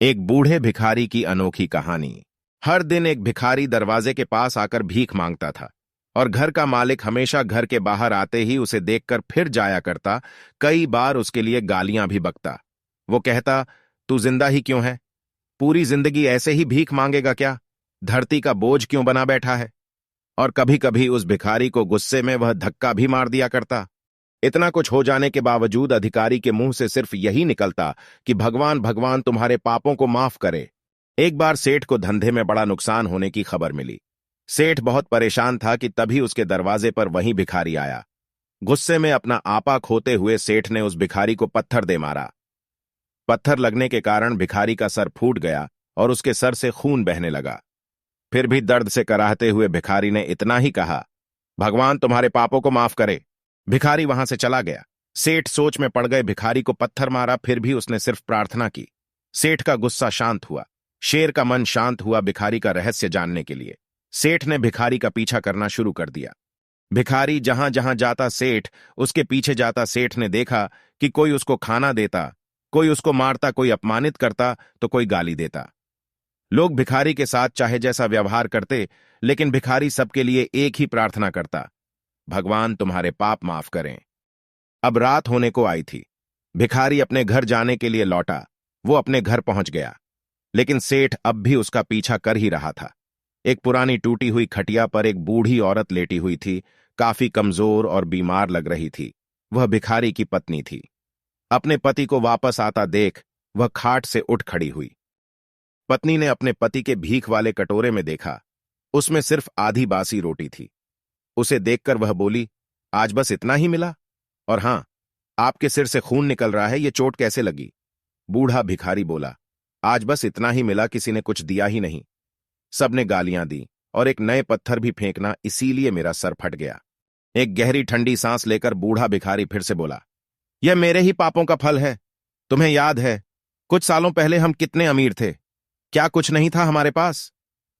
एक बूढ़े भिखारी की अनोखी कहानी। हर दिन एक भिखारी दरवाजे के पास आकर भीख मांगता था और घर का मालिक हमेशा घर के बाहर आते ही उसे देखकर फिर जाया करता। कई बार उसके लिए गालियां भी बकता। वो कहता, तू जिंदा ही क्यों है? पूरी जिंदगी ऐसे ही भीख मांगेगा क्या? धरती का बोझ क्यों बना बैठा है? और कभी कभी उस भिखारी को गुस्से में वह धक्का भी मार दिया करता। इतना कुछ हो जाने के बावजूद अधिकारी के मुंह से सिर्फ यही निकलता कि भगवान भगवान तुम्हारे पापों को माफ करे। एक बार सेठ को धंधे में बड़ा नुकसान होने की खबर मिली। सेठ बहुत परेशान था कि तभी उसके दरवाजे पर वही भिखारी आया। गुस्से में अपना आपा खोते हुए सेठ ने उस भिखारी को पत्थर दे मारा। पत्थर लगने के कारण भिखारी का सर फूट गया और उसके सर से खून बहने लगा। फिर भी दर्द से कराहते हुए भिखारी ने इतना ही कहा, भगवान तुम्हारे पापों को माफ करे। भिखारी वहां से चला गया। सेठ सोच में पड़ गए। भिखारी को पत्थर मारा, फिर भी उसने सिर्फ प्रार्थना की। सेठ का गुस्सा शांत हुआ। शेर का मन शांत हुआ भिखारी का रहस्य जानने के लिए। सेठ ने भिखारी का पीछा करना शुरू कर दिया। भिखारी जहां जहां जाता सेठ उसके पीछे जाता। सेठ ने देखा कि कोई उसको खाना देता, कोई उसको मारता, कोई अपमानित करता तो कोई गाली देता। लोग भिखारी के साथ चाहे जैसा व्यवहार करते, लेकिन भिखारी सबके लिए एक ही प्रार्थना करता, भगवान तुम्हारे पाप माफ करें। अब रात होने को आई थी। भिखारी अपने घर जाने के लिए लौटा। वो अपने घर पहुंच गया, लेकिन सेठ अब भी उसका पीछा कर ही रहा था। एक पुरानी टूटी हुई खटिया पर एक बूढ़ी औरत लेटी हुई थी। काफी कमजोर और बीमार लग रही थी। वह भिखारी की पत्नी थी। अपने पति को वापस आता देख वह खाट से उठ खड़ी हुई। पत्नी ने अपने पति के भीख वाले कटोरे में देखा, उसमें सिर्फ आधी बासी रोटी थी। उसे देखकर वह बोली, आज बस इतना ही मिला? और हां, आपके सिर से खून निकल रहा है, ये चोट कैसे लगी? बूढ़ा भिखारी बोला, आज बस इतना ही मिला, किसी ने कुछ दिया ही नहीं। सबने गालियां दी और एक नए पत्थर भी फेंकना, इसीलिए मेरा सर फट गया। एक गहरी ठंडी सांस लेकर बूढ़ा भिखारी फिर से बोला, यह मेरे ही पापों का फल है। तुम्हें याद है कुछ सालों पहले हम कितने अमीर थे? क्या कुछ नहीं था हमारे पास?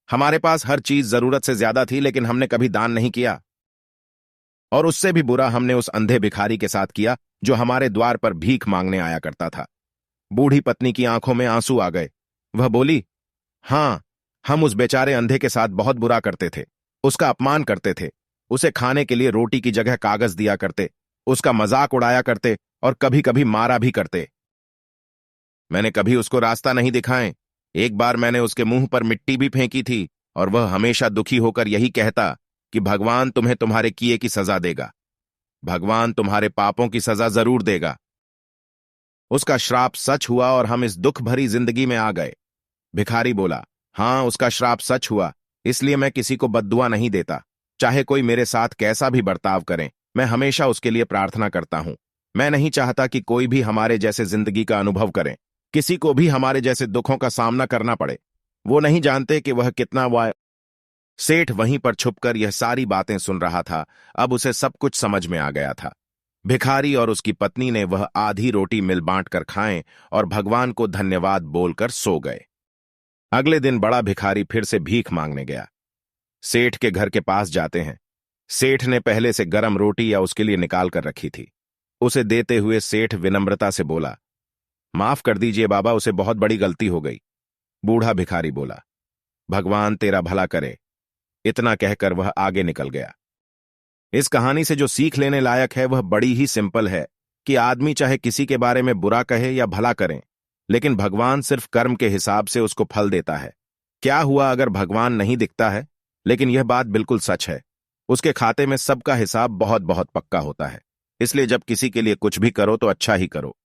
हमारे पास हर चीज जरूरत से ज्यादा थी, लेकिन हमने कभी दान नहीं किया। और उससे भी बुरा हमने उस अंधे भिखारी के साथ किया जो हमारे द्वार पर भीख मांगने आया करता था। बूढ़ी पत्नी की आंखों में आंसू आ गए। वह बोली, हां, हम उस बेचारे अंधे के साथ बहुत बुरा करते थे। उसका अपमान करते थे। उसे खाने के लिए रोटी की जगह कागज दिया करते, उसका मजाक उड़ाया करते और कभी कभी मारा भी करते। मैंने कभी उसको रास्ता नहीं दिखाए। एक बार मैंने उसके मुंह पर मिट्टी भी फेंकी थी और वह हमेशा दुखी होकर यही कहता कि भगवान तुम्हें तुम्हारे किए की सजा देगा, भगवान तुम्हारे पापों की सजा जरूर देगा। उसका श्राप सच हुआ और हम इस दुख भरी जिंदगी में आ गए। भिखारी बोला, हां, उसका श्राप सच हुआ, इसलिए मैं किसी को बद्दुआ नहीं देता। चाहे कोई मेरे साथ कैसा भी बर्ताव करे, मैं हमेशा उसके लिए प्रार्थना करता हूं। मैं नहीं चाहता कि कोई भी हमारे जैसे जिंदगी का अनुभव करे, किसी को भी हमारे जैसे दुखों का सामना करना पड़े। वो नहीं जानते कि वह कितना सेठ वहीं पर छुपकर यह सारी बातें सुन रहा था। अब उसे सब कुछ समझ में आ गया था। भिखारी और उसकी पत्नी ने वह आधी रोटी मिल बांट कर खाएं और भगवान को धन्यवाद बोलकर सो गए। अगले दिन बड़ा भिखारी फिर से भीख मांगने गया। सेठ के घर के पास जाते हैं। सेठ ने पहले से गरम रोटी या उसके लिए निकाल कर रखी थी। उसे देते हुए सेठ विनम्रता से बोला, माफ कर दीजिए बाबा, उसे बहुत बड़ी गलती हो गई। बूढ़ा भिखारी बोला, भगवान तेरा भला करे। इतना कहकर वह आगे निकल गया। इस कहानी से जो सीख लेने लायक है वह बड़ी ही सिंपल है कि आदमी चाहे किसी के बारे में बुरा कहे या भला करें, लेकिन भगवान सिर्फ कर्म के हिसाब से उसको फल देता है। क्या हुआ अगर भगवान नहीं दिखता है? लेकिन यह बात बिल्कुल सच है, उसके खाते में सबका हिसाब बहुत बहुत पक्का होता है। इसलिए जब किसी के लिए कुछ भी करो तो अच्छा ही करो।